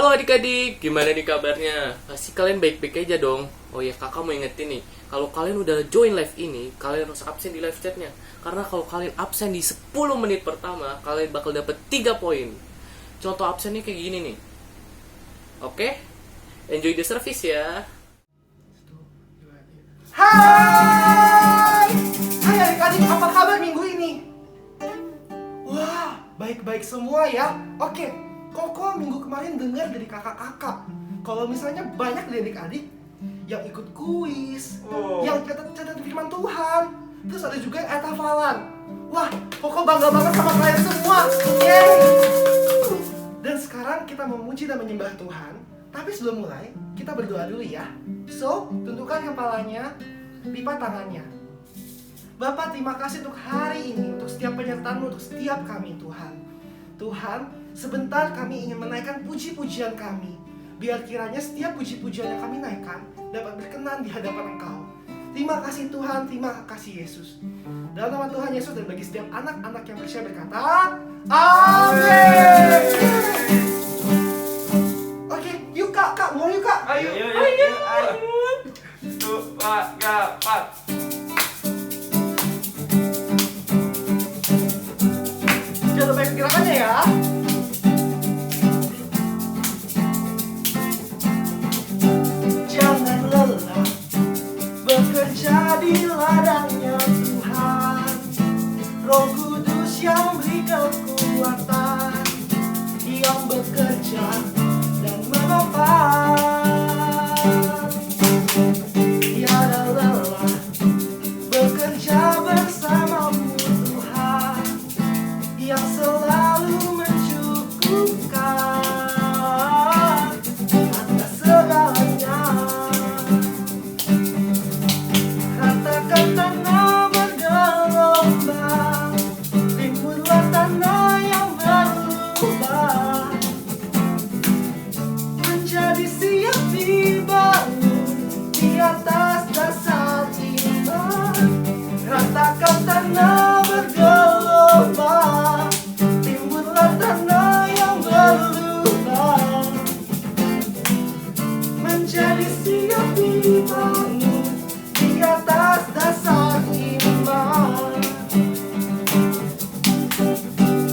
Halo adik-adik, gimana nih kabarnya? Pasti kalian baik-baik aja dong. Oh ya, kakak mau ingetin nih, kalau kalian udah join live ini, kalian harus absen di live chatnya. Karena kalau kalian absen di 10 menit pertama, kalian bakal dapet 3 poin. Contoh absennya kayak gini nih. Oke? Enjoy the service ya. Hai! Hai adik-adik, apa kabar minggu ini? Wah, baik-baik semua ya. Oke, Koko minggu kemarin dengar dari kakak-kakak kalau misalnya banyak dari adik-adik yang ikut kuis, yang catat firman Tuhan, terus ada juga yang hafalan. Wah, Koko bangga banget sama kalian semua. Yeay! Dan sekarang kita memuji dan menyembah Tuhan. Tapi sebelum mulai, kita berdoa dulu ya. So, tundukkan kepalanya, lipat tangannya. Bapak, terima kasih untuk hari ini, untuk setiap penyertaan-Mu, untuk setiap kami, Tuhan. Tuhan, sebentar kami ingin menaikkan puji-pujian kami. Biar kiranya setiap puji-pujian yang kami naikkan dapat berkenan di hadapan Engkau. Terima kasih Tuhan, terima kasih Yesus. Dalam nama Tuhan Yesus dan bagi setiap anak-anak yang percaya berkata, Amin. Oke, yuk kak, mulai yuk kak. Ayo. 1, 2, 3, 4. Jangan lupa gerakannya ya. Jangan lelah bekerja di ladangnya Tuhan. Roh Kudus yang beri kekuatan, yang bekerja dan menopang. Tiada lelah bekerja bersamamu Tuhan, yang selalu mencukupkan atas segalanya. Ratakan tanah bergelombang, timbullah tanah yang berubah, menjadi siap dibangun di atas dasar iman. Ratakan tanah bergelombang, timbullah tanah yang berubah, menjadi siap dibangun di atas dasar iman.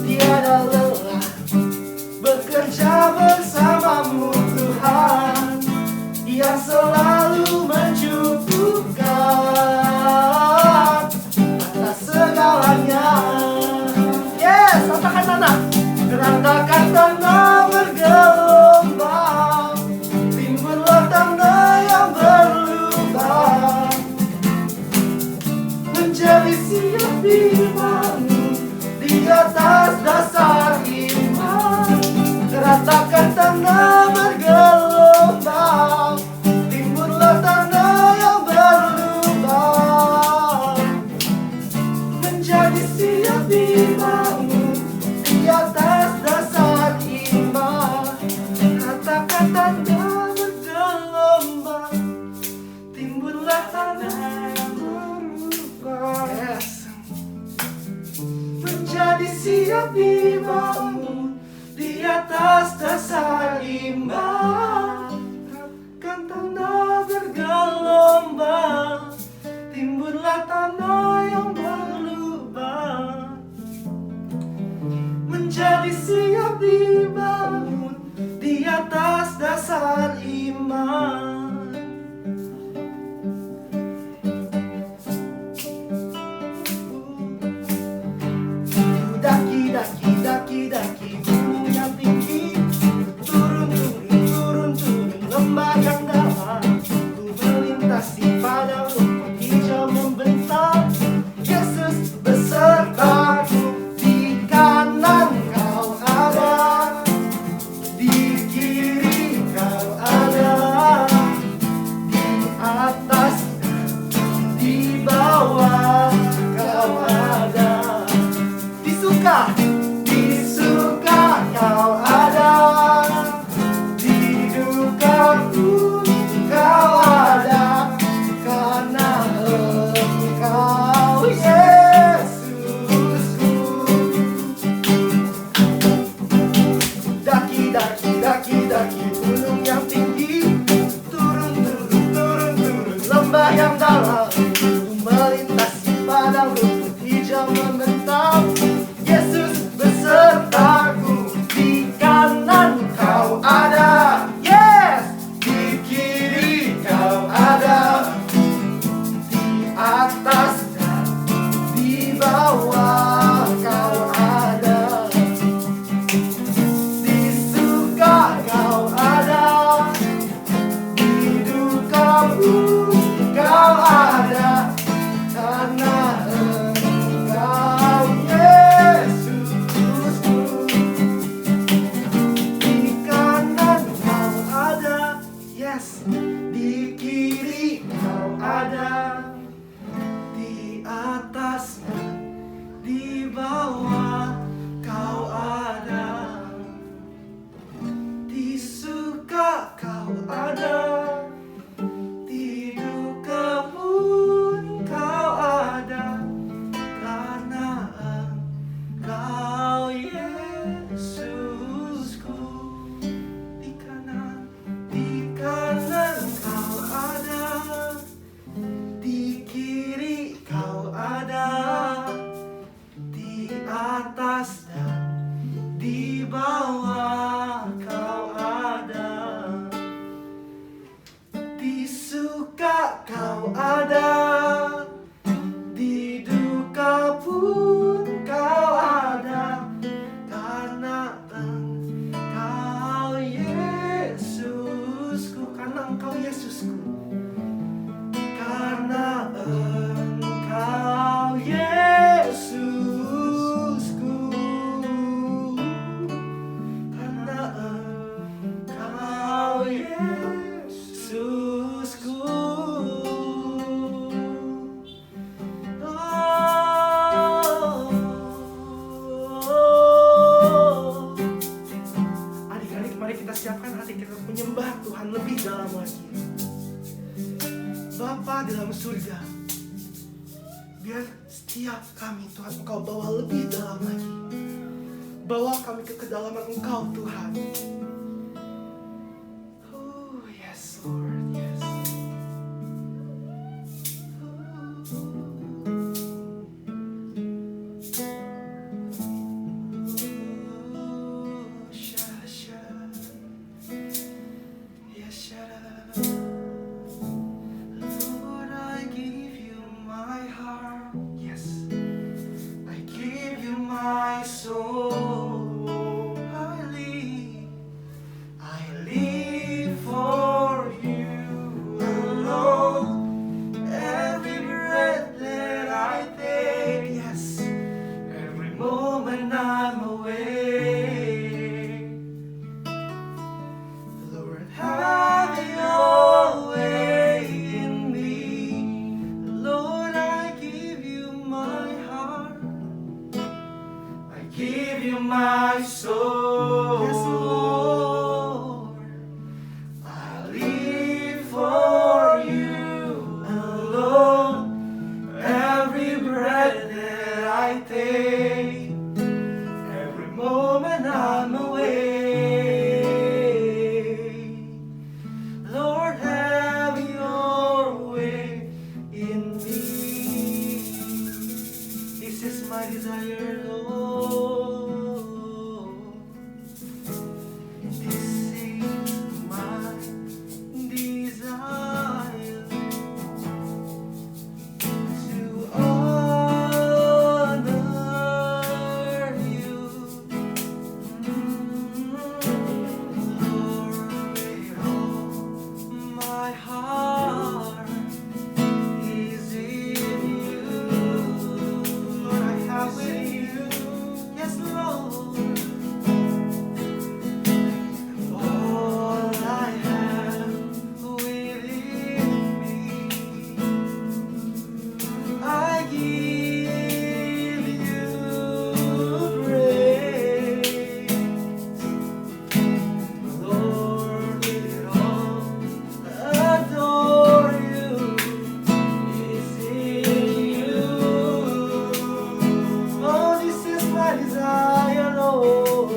Tiada lelah bekerja bersamamu Tuhan, yang selalu mencukupkan atas segalanya. Yes, ratakan tanah. Ratakan tanah bergelombang, timbullah tanah yang berubah, menjadi siap dibangun di atas dasar iman. Ratakan tanah bergelombang, timbullah tanah yang berubah, menjadi siap dibangun di atas dasar iman. Ratakan tanah bergelombang, timbullah tanah yang berubah. Yes. Menjadi siap dibangun di atas dasar iman. Ratakan tanah bergelombang, timbullah tanah yang berubah, menjadi siap dibangun di atas dasar iman. Daki gunung yang tinggi, turun lembah yang dalam. Ku melintasi padang rumput hijau membentang. Yesus besertaku, di kanan Kau ada, di kiri Kau ada. dalam lagi. Bapa di dalam surga, biar setiap kami Tuhan Engkau bawa lebih dalam lagi. Bawa kami ke kedalaman Engkau Tuhan. Oh yes Lord, yes. Lord, I give you my heart. Yes, I give you my soul. I live for you alone. Every breath that I take, yes, every moment I'm awake. Lord, have your way in me. Lord, I give you my heart. I give you my soul. Yes, Lord. I live for you alone. Every breath that I take, every moment I'm awake. Lord, have your way in me. This is my desire, Lord. This is my desire to honor you. Lord, with all my heart is in you. Lord, I have in you. Yes, Lord. All I have within me, I give you praise. Lord, with all adore you is in you. Oh, this is my desire, Lord.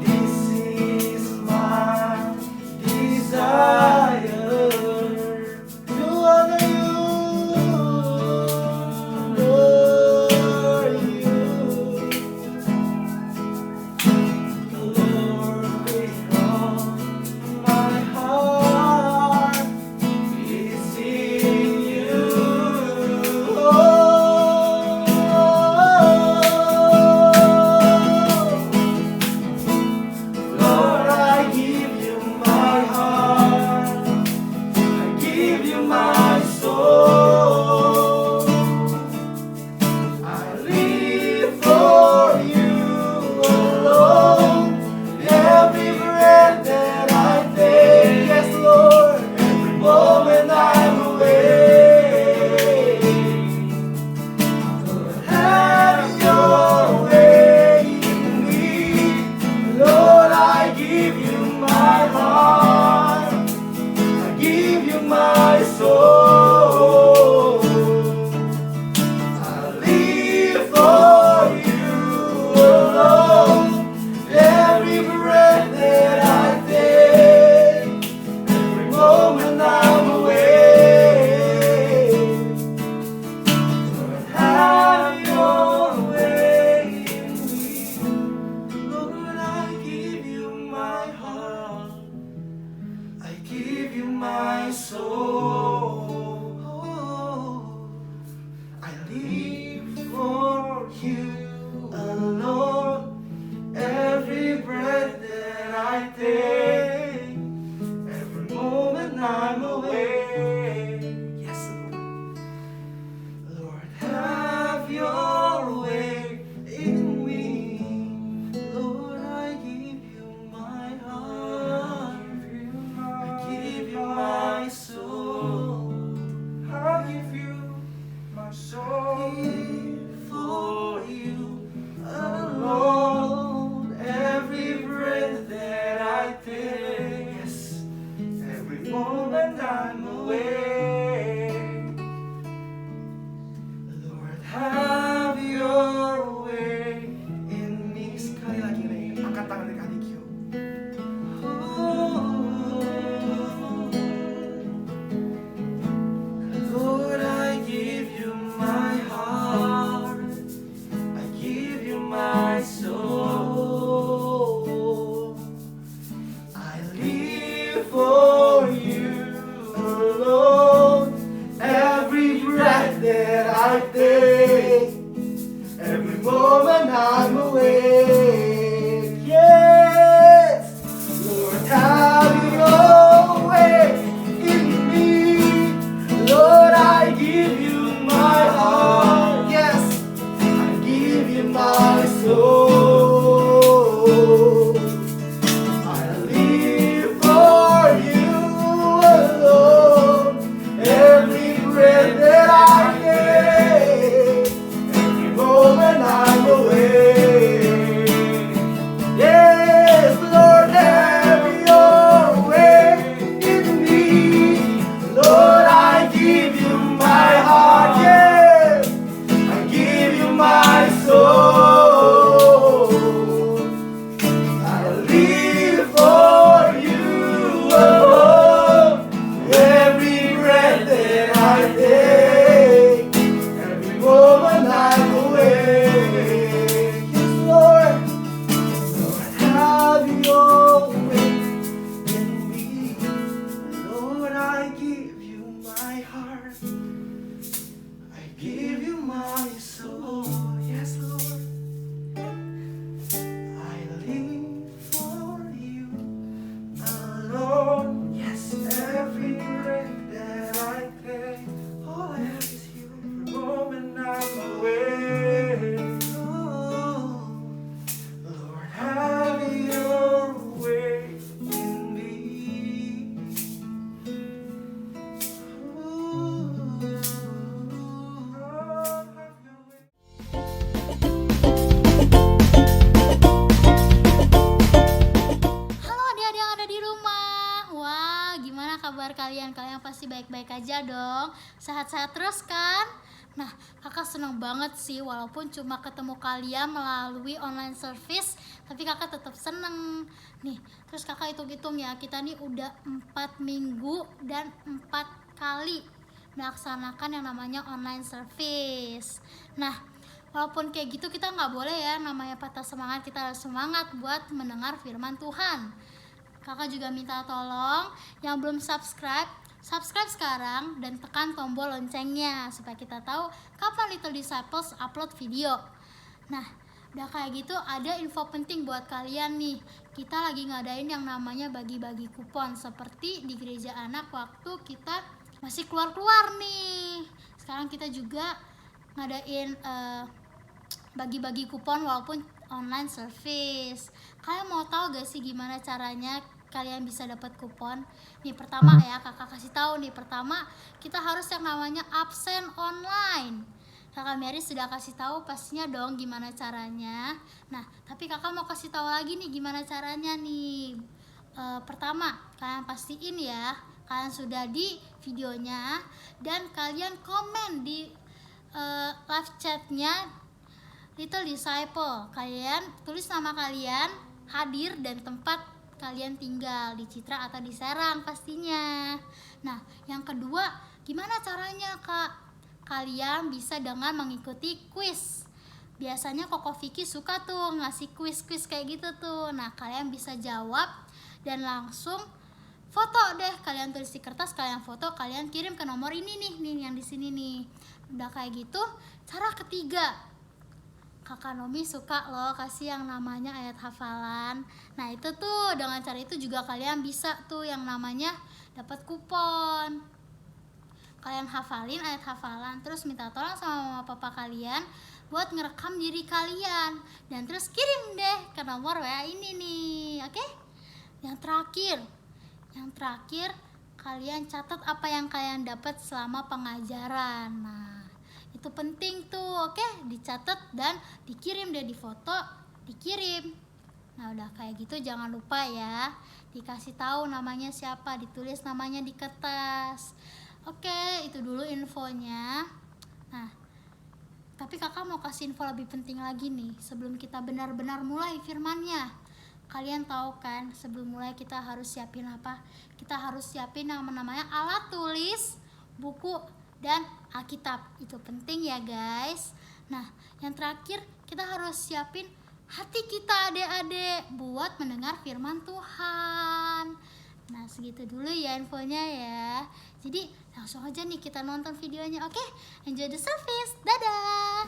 This is my desire to honor you, Lord, you. Lord, with all my heart is in you. Oh, every moment I'm awake. Yes, Lord, have your way in me. Lord, I give you my heart. Yes, I give you my soul. I live for you alone. Every breath that I take, every moment I'm awake. Yes, Lord, have your way in me. Lord, I give you my heart. Yes, I give you my soul. I live for you alone. Every breath that I take, every moment I'm awake. Yes, Lord, Lord, have your way in me. Lord, I give you my heart. I give you my soul. Yes, Lord. I live for you alone. Yes, every breath that I take, all I have is you. The moment I'm away. Oh, Lord, have your way in me. Lord, have your way. Halo adik-adik yang ada di rumah. Wah, gimana kabar kalian? Kalian pasti baik-baik aja dong. Sehat-sehat terus kan? Nah, kakak seneng banget sih walaupun cuma ketemu kalian melalui online service, tapi kakak tetap seneng. Nih, terus kakak hitung-hitung ya, kita nih udah 4 minggu dan 4 kali melaksanakan yang namanya online service. Nah, walaupun kayak gitu kita nggak boleh ya namanya patah semangat, kita harus semangat buat mendengar firman Tuhan. Kakak juga minta tolong yang belum subscribe sekarang dan tekan tombol loncengnya supaya kita tahu kapan Little Disciples upload video. Nah, udah kayak gitu ada info penting buat kalian nih. Kita lagi ngadain yang namanya bagi-bagi kupon seperti di gereja anak waktu kita masih keluar-keluar nih. Sekarang kita juga ngadain bagi-bagi kupon walaupun online service. Kalian mau tahu gak sih gimana caranya kalian bisa dapat kupon? Nih pertama ya, kakak kasih tahu nih. Pertama, kita harus yang namanya absen online. Kakak Mary sudah kasih tahu pastinya dong gimana caranya. Nah, tapi kakak mau kasih tahu lagi nih gimana caranya nih. Pertama, kalian pastiin ya, kalian sudah di videonya dan kalian komen di live chatnya Little Disciple. Kalian tulis nama kalian, hadir dan tempat kalian tinggal di Citra atau di Serang pastinya. Nah, yang kedua, gimana caranya Kak? Kalian bisa dengan mengikuti quiz. Biasanya Koko Vicky suka tuh ngasih quiz-quiz kayak gitu tuh. Nah, kalian bisa jawab dan langsung foto deh. Kalian tulis di kertas, kalian foto, kalian kirim ke nomor ini nih yang di sini nih. Udah kayak gitu. Cara ketiga, Kakak Nomi suka loh kasih yang namanya ayat hafalan. Nah, itu tuh dengan cara itu juga kalian bisa tuh yang namanya dapat kupon. Kalian hafalin ayat hafalan, terus minta tolong sama mama papa kalian buat ngerekam diri kalian dan terus kirim deh ke nomor WA ini nih. Oke? Yang terakhir kalian catat apa yang kalian dapat selama pengajaran. Nah, itu penting tuh. Oke? Dicatat dan dikirim deh, di foto, dikirim. Nah, udah kayak gitu jangan lupa ya, dikasih tahu namanya siapa, ditulis namanya di kertas. Oke, itu dulu infonya. Nah, tapi kakak mau kasih info lebih penting lagi nih sebelum kita benar-benar mulai firmannya. Kalian tahu kan sebelum mulai kita harus siapin apa? Kita harus siapin yang namanya alat tulis, buku, dan Alkitab. Itu penting ya guys. Nah, yang terakhir kita harus siapin hati kita adik-adik buat mendengar firman Tuhan. Nah, segitu dulu ya infonya ya. Jadi langsung aja nih kita nonton videonya. Oke? Enjoy the service. Dadah.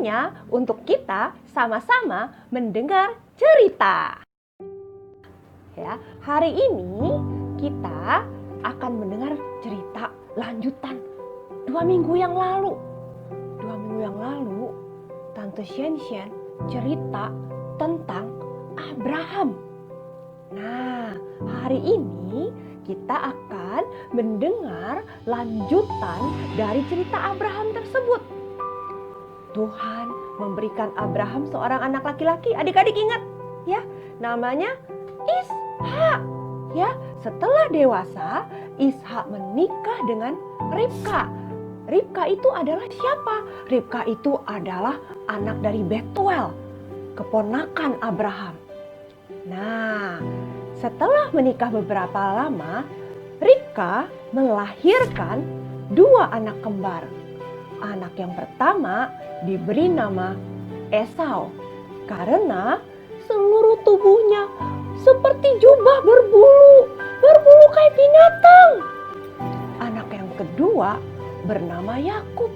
waktunya untuk kita sama-sama mendengar cerita. Ya, hari ini kita akan mendengar cerita lanjutan 2 minggu yang lalu. 2 minggu yang lalu, Tante Shen cerita tentang Abraham. Nah, hari ini kita akan mendengar lanjutan dari cerita Abraham tersebut. Tuhan memberikan Abraham seorang anak laki-laki. Adik-adik ingat ya, namanya Ishak. Ya, setelah dewasa, Ishak menikah dengan Ribka. Ribka itu adalah siapa? Ribka itu adalah anak dari Betuel, keponakan Abraham. Nah, setelah menikah beberapa lama, Ribka melahirkan 2 anak kembar. Anak yang pertama diberi nama Esau karena seluruh tubuhnya seperti jubah berbulu kayak binatang. Anak yang kedua bernama Yakub.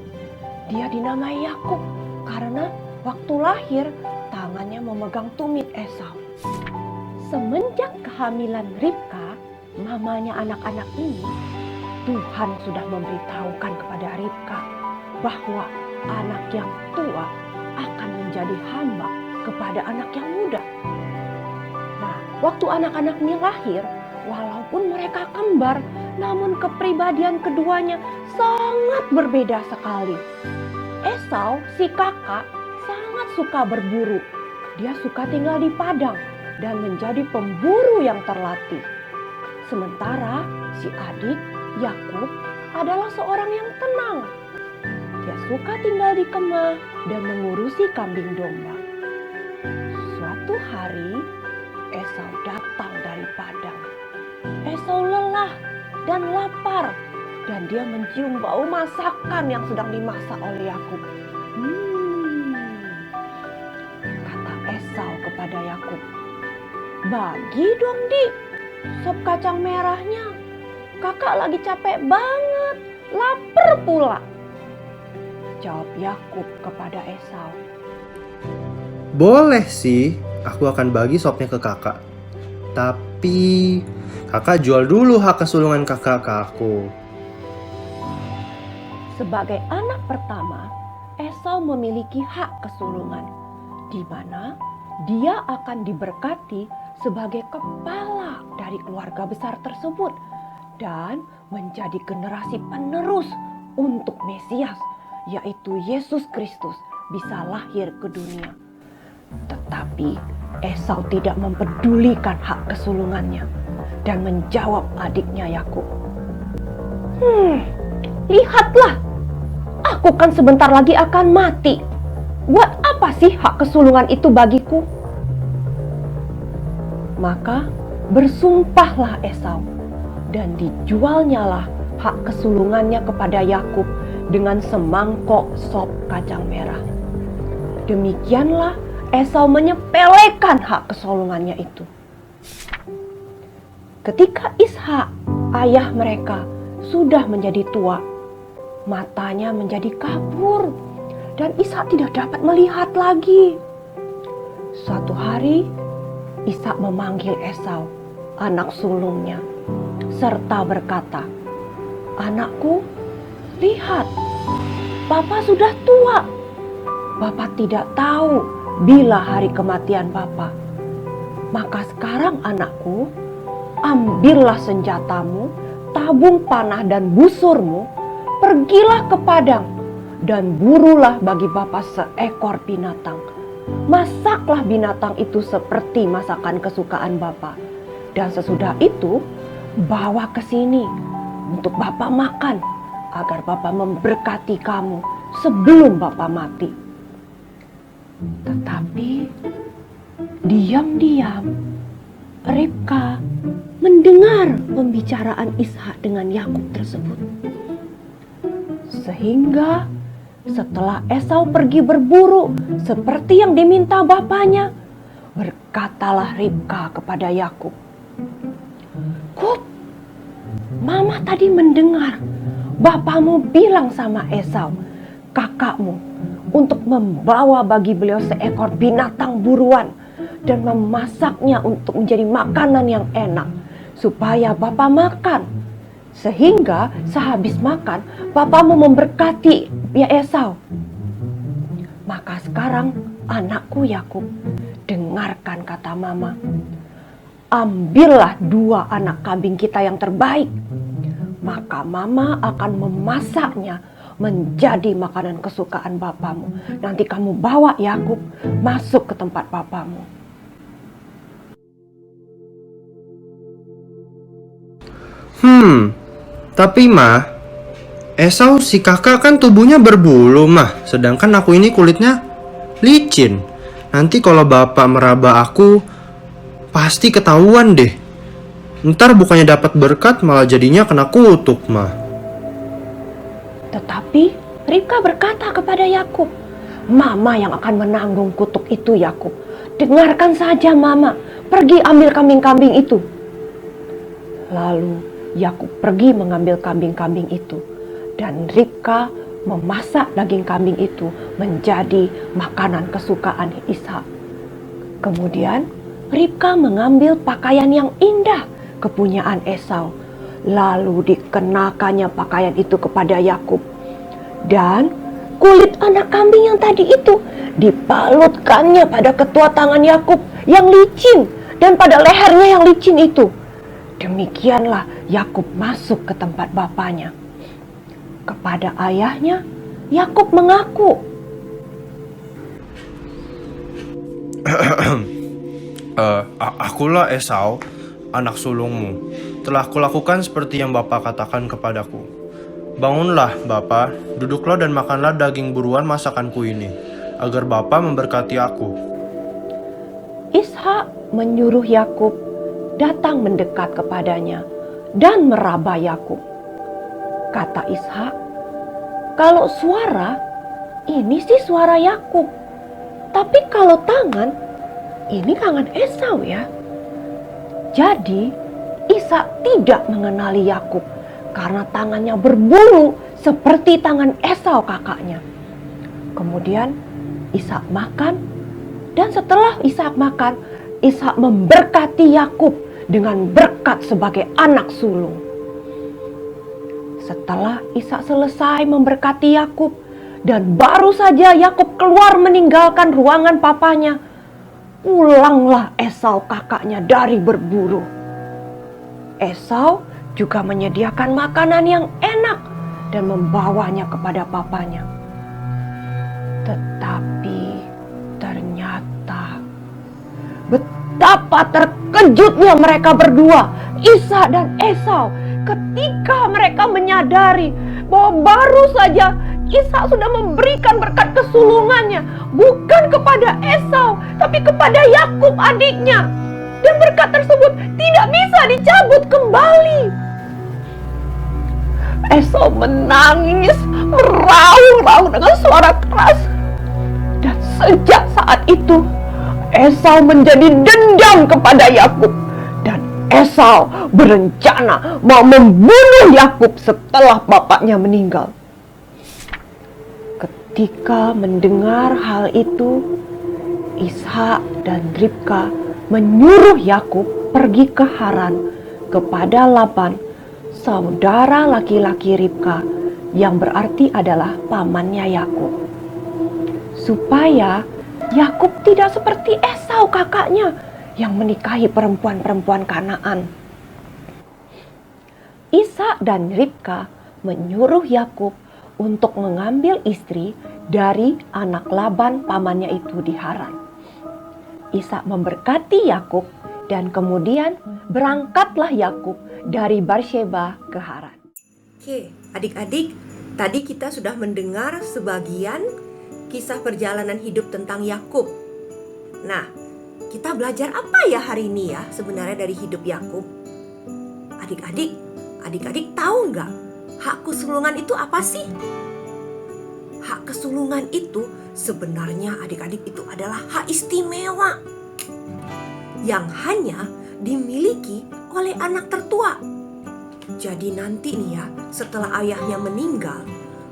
Dia dinamai Yakub karena waktu lahir tangannya memegang tumit Esau. Semenjak kehamilan Ribka, mamanya anak-anak ini, Tuhan sudah memberitahukan kepada Ribka bahwa anak yang tua akan menjadi hamba kepada anak yang muda. Nah, waktu anak-anak ini lahir, walaupun mereka kembar, namun kepribadian keduanya sangat berbeda sekali. Esau, si kakak, sangat suka berburu. Dia suka tinggal di padang dan menjadi pemburu yang terlatih. Sementara si adik, Yakub, adalah seorang yang tenang. Dia suka tinggal di kemah dan mengurusi kambing domba. Suatu hari, Esau datang dari padang. Esau lelah dan lapar, dan dia mencium bau masakan yang sedang dimasak oleh Yakub. Kata Esau kepada Yakub, "Bagi dong, Dik, sop kacang merahnya. Kakak lagi capek banget, lapar pula." Jawab Yakub kepada Esau, Boleh sih, aku akan bagi sopnya ke kakak. Tapi kakak jual dulu hak kesulungan kakak ke aku. sebagai anak pertama, Esau memiliki hak kesulungan, di mana dia akan diberkati sebagai kepala dari keluarga besar tersebut dan menjadi generasi penerus untuk Mesias, yaitu Yesus Kristus, bisa lahir ke dunia. Tetapi Esau tidak mempedulikan hak kesulungannya dan menjawab adiknya Yakub, "Lihatlah, aku kan sebentar lagi akan mati. Buat apa sih hak kesulungan itu bagiku?" Maka bersumpahlah Esau dan dijualnyalah hak kesulungannya kepada Yakub dengan semangkok sop kacang merah. Demikianlah Esau menyepelekan hak kesulungannya itu. Ketika Ishak, ayah mereka, sudah menjadi tua, matanya menjadi kabur dan Ishak tidak dapat melihat lagi. Suatu hari, Ishak memanggil Esau, anak sulungnya, serta berkata, "Anakku, lihat, Papa sudah tua. Papa tidak tahu bila hari kematian Papa. Maka sekarang anakku, ambillah senjatamu, tabung panah dan busurmu, pergilah ke padang dan burulah bagi Bapa seekor binatang. Masaklah binatang itu seperti masakan kesukaan Bapa. Dan sesudah itu, bawa ke sini untuk Bapa makan, agar Bapa memberkati kamu sebelum Bapa mati." Tetapi diam-diam Ribka mendengar pembicaraan Ishak dengan Yakub tersebut. Sehingga setelah Esau pergi berburu seperti yang diminta bapaknya, berkatalah Ribka kepada Yakub, "Kub, Mama tadi mendengar bapamu bilang sama Esau, kakakmu, untuk membawa bagi beliau seekor binatang buruan dan memasaknya untuk menjadi makanan yang enak supaya Bapa makan. Sehingga sehabis makan, Bapamu memberkati ya Esau. Maka sekarang anakku Yakub, dengarkan kata Mama. Ambillah 2 anak kambing kita yang terbaik. Maka Mama akan memasaknya menjadi makanan kesukaan Bapamu. Nanti kamu bawa Yakub masuk ke tempat Bapamu. Tapi Ma, Esau si kakak kan tubuhnya berbulu mah, sedangkan aku ini kulitnya licin. Nanti kalau bapak meraba aku, pasti ketahuan deh. Ntar bukannya dapat berkat malah jadinya kena kutuk mah. Tetapi Ribka berkata kepada Yakub, Mama yang akan menanggung kutuk itu Yakub. Dengarkan saja Mama, pergi ambil kambing-kambing itu. Lalu Yakub pergi mengambil kambing-kambing itu, dan Ribka memasak daging kambing itu menjadi makanan kesukaan Ishak. Kemudian Ribka mengambil pakaian yang indah kepunyaan Esau, lalu dikenakannya pakaian itu kepada Yakub, dan kulit anak kambing yang tadi itu dibalutkannya pada ketua tangan Yakub yang licin dan pada lehernya yang licin itu. Demikianlah Yakub masuk ke tempat bapaknya. Kepada ayahnya, Yakub mengaku, Akulah Esau, anak sulungmu. Telah kulakukan seperti yang bapak katakan kepadaku. Bangunlah bapak, duduklah dan makanlah daging buruan masakanku ini, agar bapak memberkati aku. Ishak menyuruh Yakub datang mendekat kepadanya dan meraba Yakub. Kata Ishak, kalau suara, ini sih suara Yakub. Tapi kalau tangan, ini tangan Esau ya. Jadi Ishak tidak mengenali Yakub karena tangannya berbulu seperti tangan Esau kakaknya. Kemudian Ishak makan, dan setelah Ishak makan, Ishak memberkati Yakub dengan berkat sebagai anak sulung. Setelah Ishak selesai memberkati Yakub, dan baru saja Yakub keluar meninggalkan ruangan papanya, pulanglah Esau kakaknya dari berburu. Esau juga menyediakan makanan yang enak dan membawanya kepada papanya. Tetapi ternyata betapa terkejutnya mereka berdua, Ishak dan Esau, ketika mereka menyadari bahwa baru saja Ishak sudah memberikan berkat kesulungannya bukan kepada Esau, tapi kepada Yakub adiknya. Dan berkat tersebut tidak bisa dicabut kembali. Esau menangis, meraung-raung dengan suara keras. Dan sejak saat itu, Esau menjadi dendam kepada Yakub. Dan Esau berencana mau membunuh Yakub setelah bapaknya meninggal. Ketika mendengar hal itu, Ishak dan Ribka menyuruh Yakub pergi ke Haran kepada Laban, saudara laki-laki Ribka, yang berarti adalah pamannya Yakub, supaya Yakub tidak seperti Esau kakaknya yang menikahi perempuan-perempuan Kanaan. Ishak dan Ribka menyuruh Yakub untuk mengambil istri dari anak Laban pamannya itu di Haran. Ishak memberkati Yakub, dan kemudian berangkatlah Yakub dari Beersheba ke Haran. Oke, adik-adik, tadi kita sudah mendengar sebagian kisah perjalanan hidup tentang Yakub. Nah, kita belajar apa ya hari ini ya sebenarnya dari hidup Yakub? Adik-adik tahu nggak hak kesulungan itu apa sih? Hak kesulungan itu sebenarnya adik-adik itu adalah hak istimewa yang hanya dimiliki oleh anak tertua. Jadi nanti nih ya, setelah ayahnya meninggal,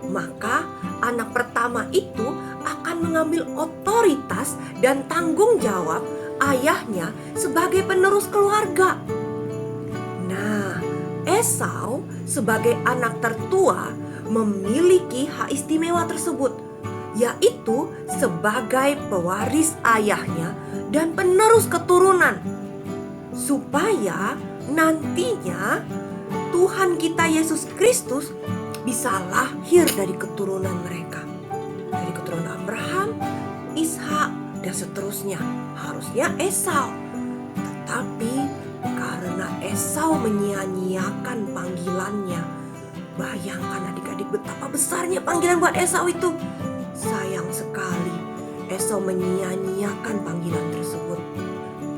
maka anak pertama itu akan akan mengambil otoritas dan tanggung jawab ayahnya sebagai penerus keluarga. Nah, Esau sebagai anak tertua memiliki hak istimewa tersebut, yaitu sebagai pewaris ayahnya dan penerus keturunan, supaya nantinya Tuhan kita Yesus Kristus bisa lahir dari keturunan mereka, dari keturunan Abraham, Ishak, dan seterusnya. Harusnya Esau, tetapi karena Esau menyia-nyiakan panggilannya, bayangkan adik-adik betapa besarnya panggilan buat Esau itu. Sayang sekali Esau menyia-nyiakan panggilan tersebut.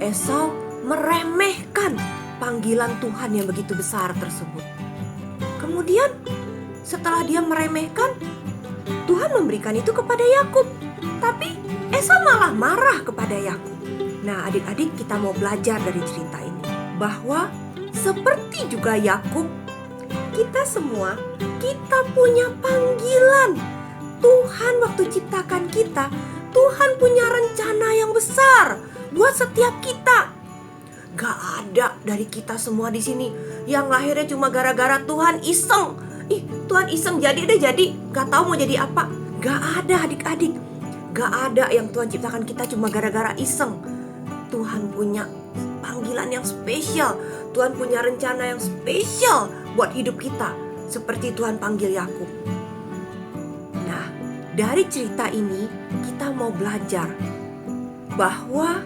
Esau meremehkan panggilan Tuhan yang begitu besar tersebut. Kemudian setelah dia meremehkan, Tuhan memberikan itu kepada Yakub. Tapi Esau malah marah kepada Yakub. Nah, adik-adik, kita mau belajar dari cerita ini bahwa seperti juga Yakub, kita semua punya panggilan. Tuhan waktu ciptakan kita, Tuhan punya rencana yang besar buat setiap kita. Gak ada dari kita semua di sini yang lahirnya cuma gara-gara Tuhan iseng. Tuhan iseng jadi deh jadi, gak tahu mau jadi apa. Gak ada adik-adik. Gak ada yang Tuhan ciptakan kita cuma gara-gara iseng. Tuhan punya panggilan yang spesial. Tuhan punya rencana yang spesial buat hidup kita, seperti Tuhan panggil Yakub. Nah, dari cerita ini kita mau belajar bahwa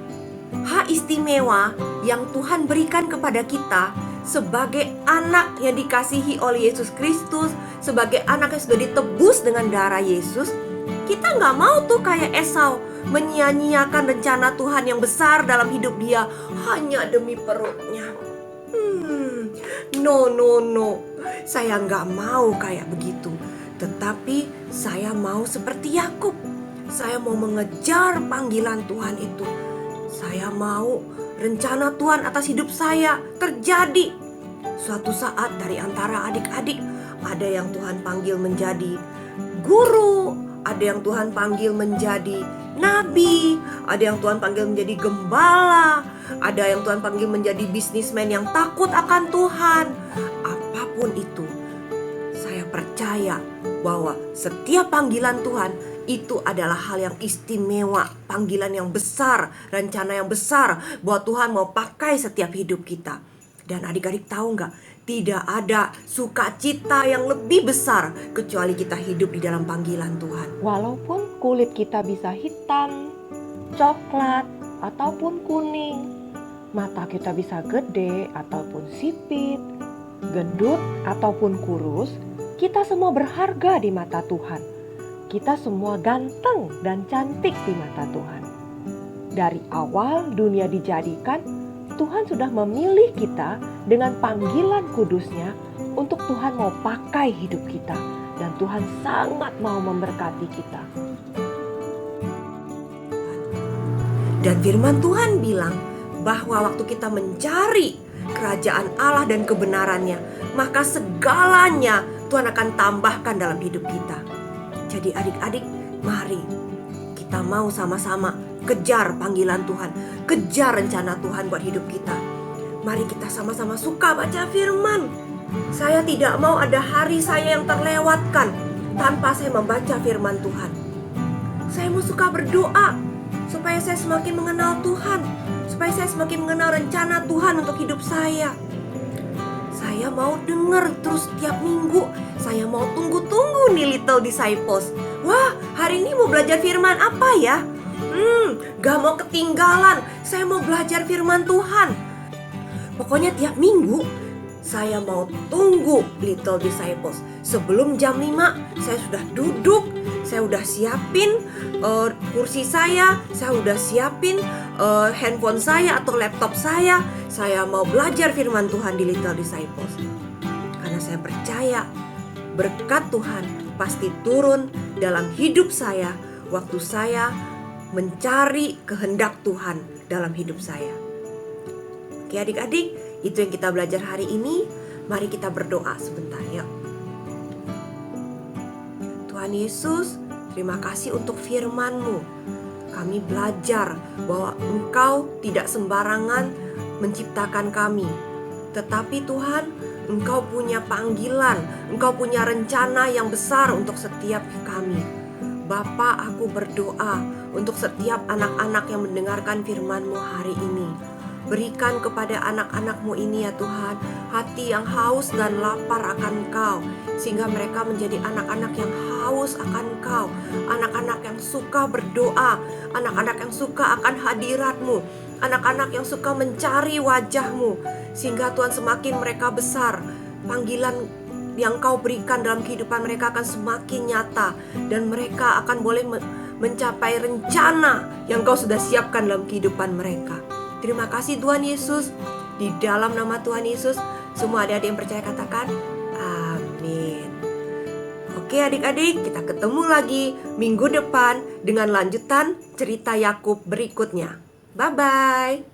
hak istimewa yang Tuhan berikan kepada kita sebagai anak yang dikasihi oleh Yesus Kristus, sebagai anak yang sudah ditebus dengan darah Yesus, kita gak mau tuh kayak Esau menyia-nyiakan rencana Tuhan yang besar dalam hidup dia hanya demi perutnya. No. Saya gak mau kayak begitu. Tetapi saya mau seperti Yakub. Saya mau mengejar panggilan Tuhan itu. Saya mau rencana Tuhan atas hidup saya terjadi. Suatu saat dari antara adik-adik, ada yang Tuhan panggil menjadi guru, ada yang Tuhan panggil menjadi nabi, ada yang Tuhan panggil menjadi gembala, ada yang Tuhan panggil menjadi bisnismen yang takut akan Tuhan. Apapun itu, saya percaya bahwa setiap panggilan Tuhan itu adalah hal yang istimewa, panggilan yang besar, rencana yang besar bahwa Tuhan mau pakai setiap hidup kita. Dan adik-adik tahu nggak? Tidak ada sukacita yang lebih besar kecuali kita hidup di dalam panggilan Tuhan. Walaupun kulit kita bisa hitam, coklat, ataupun kuning, mata kita bisa gede ataupun sipit, gendut ataupun kurus, kita semua berharga di mata Tuhan. Kita semua ganteng dan cantik di mata Tuhan. Dari awal dunia dijadikan, Tuhan sudah memilih kita dengan panggilan kudusnya untuk Tuhan mau pakai hidup kita. Dan Tuhan sangat mau memberkati kita. Dan firman Tuhan bilang bahwa waktu kita mencari kerajaan Allah dan kebenarannya, maka segalanya Tuhan akan tambahkan dalam hidup kita. Jadi adik-adik, mari kita mau sama-sama kejar panggilan Tuhan, kejar rencana Tuhan buat hidup kita. Mari kita sama-sama suka baca firman. Saya tidak mau ada hari saya yang terlewatkan tanpa saya membaca firman Tuhan. Saya mau suka berdoa supaya saya semakin mengenal Tuhan, supaya saya semakin mengenal rencana Tuhan untuk hidup saya. Saya mau dengar terus tiap minggu. Saya mau tunggu-tunggu nih Little Disciples. Wah, hari ini mau belajar firman apa ya? Gak mau ketinggalan. Saya mau belajar firman Tuhan. Pokoknya tiap minggu saya mau tunggu Little Disciples. Sebelum jam 5 saya sudah duduk, saya udah siapin kursi saya udah siapin handphone saya atau laptop saya. Saya mau belajar firman Tuhan di Little Disciples. Karena saya percaya berkat Tuhan pasti turun dalam hidup saya waktu saya mencari kehendak Tuhan dalam hidup saya. Oke adik-adik, itu yang kita belajar hari ini. Mari kita berdoa sebentar yuk. Tuhan Yesus, Terima kasih untuk firman-Mu. Kami belajar bahwa Engkau tidak sembarangan menciptakan kami. Tetapi Tuhan, Engkau punya panggilan, Engkau punya rencana yang besar untuk setiap kami. Bapa, aku berdoa untuk setiap anak-anak yang mendengarkan firman-Mu hari ini. Berikan kepada anak-anak-Mu ini ya Tuhan, hati yang haus dan lapar akan Engkau, sehingga mereka menjadi anak-anak yang haus akan Engkau, anak-anak yang suka berdoa, anak-anak yang suka akan hadirat-Mu, anak-anak yang suka mencari wajah-Mu, sehingga Tuhan semakin mereka besar, panggilan yang Kau berikan dalam kehidupan mereka akan semakin nyata, dan mereka akan boleh mencapai rencana yang Kau sudah siapkan dalam kehidupan mereka. Terima kasih Tuhan Yesus. Di dalam nama Tuhan Yesus, semua adik-adik yang percaya katakan amin. Oke adik-adik, kita ketemu lagi minggu depan dengan lanjutan cerita Yakub berikutnya. Bye-bye.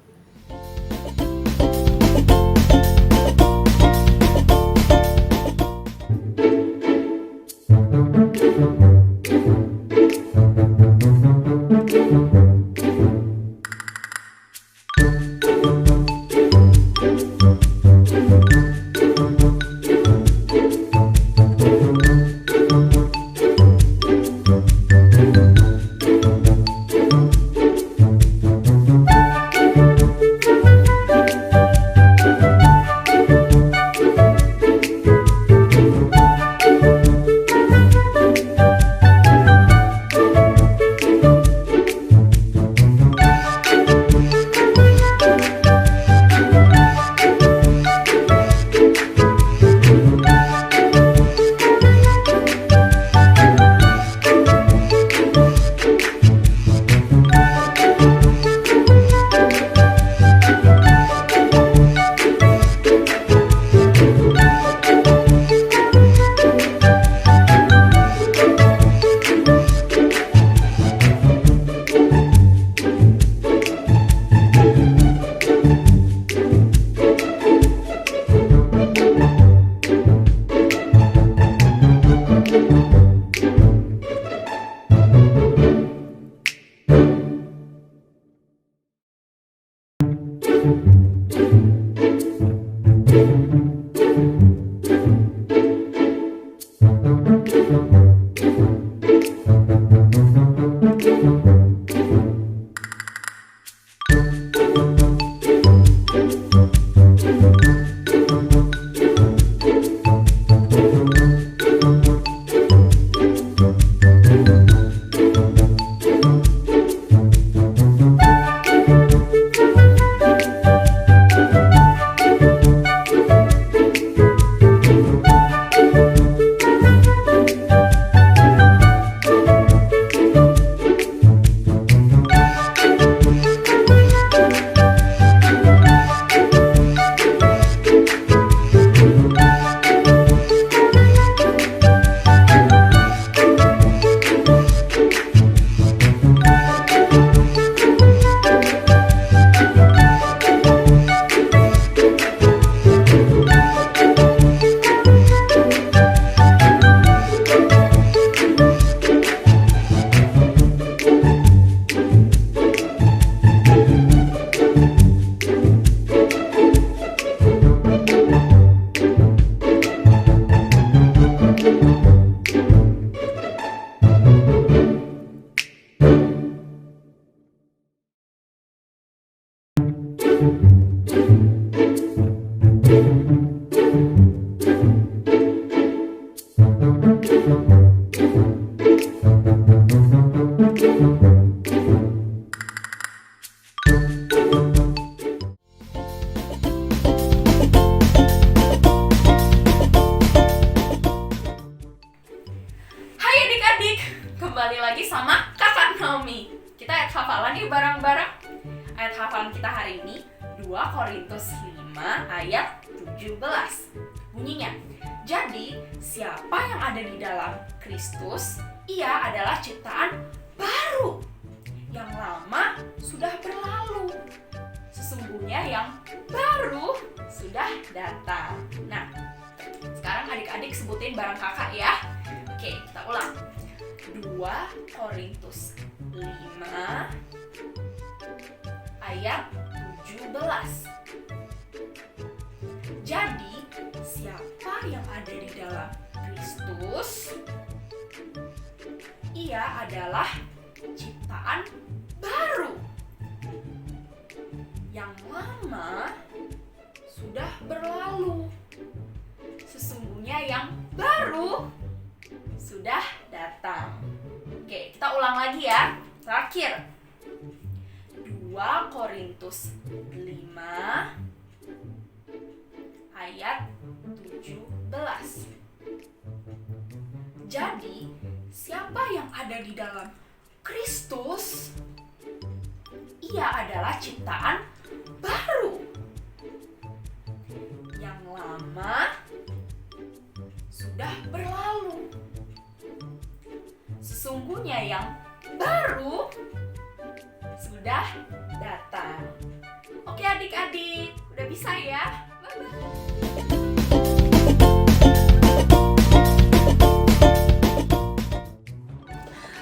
kembali lagi sama Kakak Naomi. Kita ayat hafalan yuk bareng-bareng. Ayat hafalan kita hari ini 2 Korintus 5 ayat 17. Bunyinya, jadi siapa yang ada di dalam Kristus, ia adalah ciptaan baru. Yang lama sudah berlalu, sesungguhnya yang baru sudah datang. Nah, sekarang adik-adik sebutin bareng kakak ya. Oke, kita ulang. 2 Korintus 5 ayat 17. Jadi, siapa yang ada di dalam Kristus? Ia adalah ciptaan baru. Yang lama sudah berlalu. Sesungguhnya yang baru sudah datang. Oke, kita ulang lagi ya. Terakhir. 2 Korintus 5 ayat 17. Jadi, siapa yang ada di dalam Kristus? Ia adalah ciptaan baru. Yang lama sudah berlalu. Sesungguhnya yang baru sudah datang. Oke adik-adik, udah bisa ya? Bye-bye.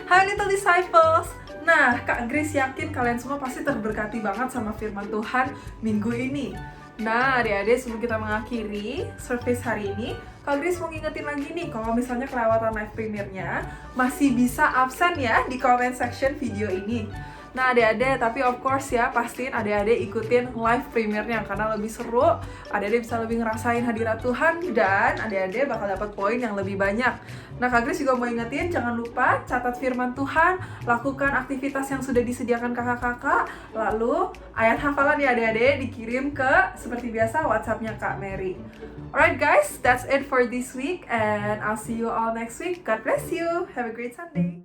Hai Little Disciples. Nah, Kak Grace yakin kalian semua pasti terberkati banget sama firman Tuhan minggu ini. Nah, adik-adik, sebelum kita mengakhiri service hari ini, Kak Grace mau ngingetin lagi nih, kalau misalnya kelewatan live premiere-nya, masih bisa absen ya di comment section video ini. Nah, adik-adik, tapi of course ya, pastiin adik-adik ikutin live premiere-nya karena lebih seru, adik-adik bisa lebih ngerasain hadirat Tuhan, dan adik-adik bakal dapat poin yang lebih banyak. Nah, Kak Grace juga mau ingetin, jangan lupa catat firman Tuhan, lakukan aktivitas yang sudah disediakan kakak-kakak, lalu ayat hafalan ya adik-adik dikirim ke, seperti biasa, WhatsApp-nya Kak Mary. Alright guys, that's it for this week, and I'll see you all next week. God bless you. Have a great Sunday.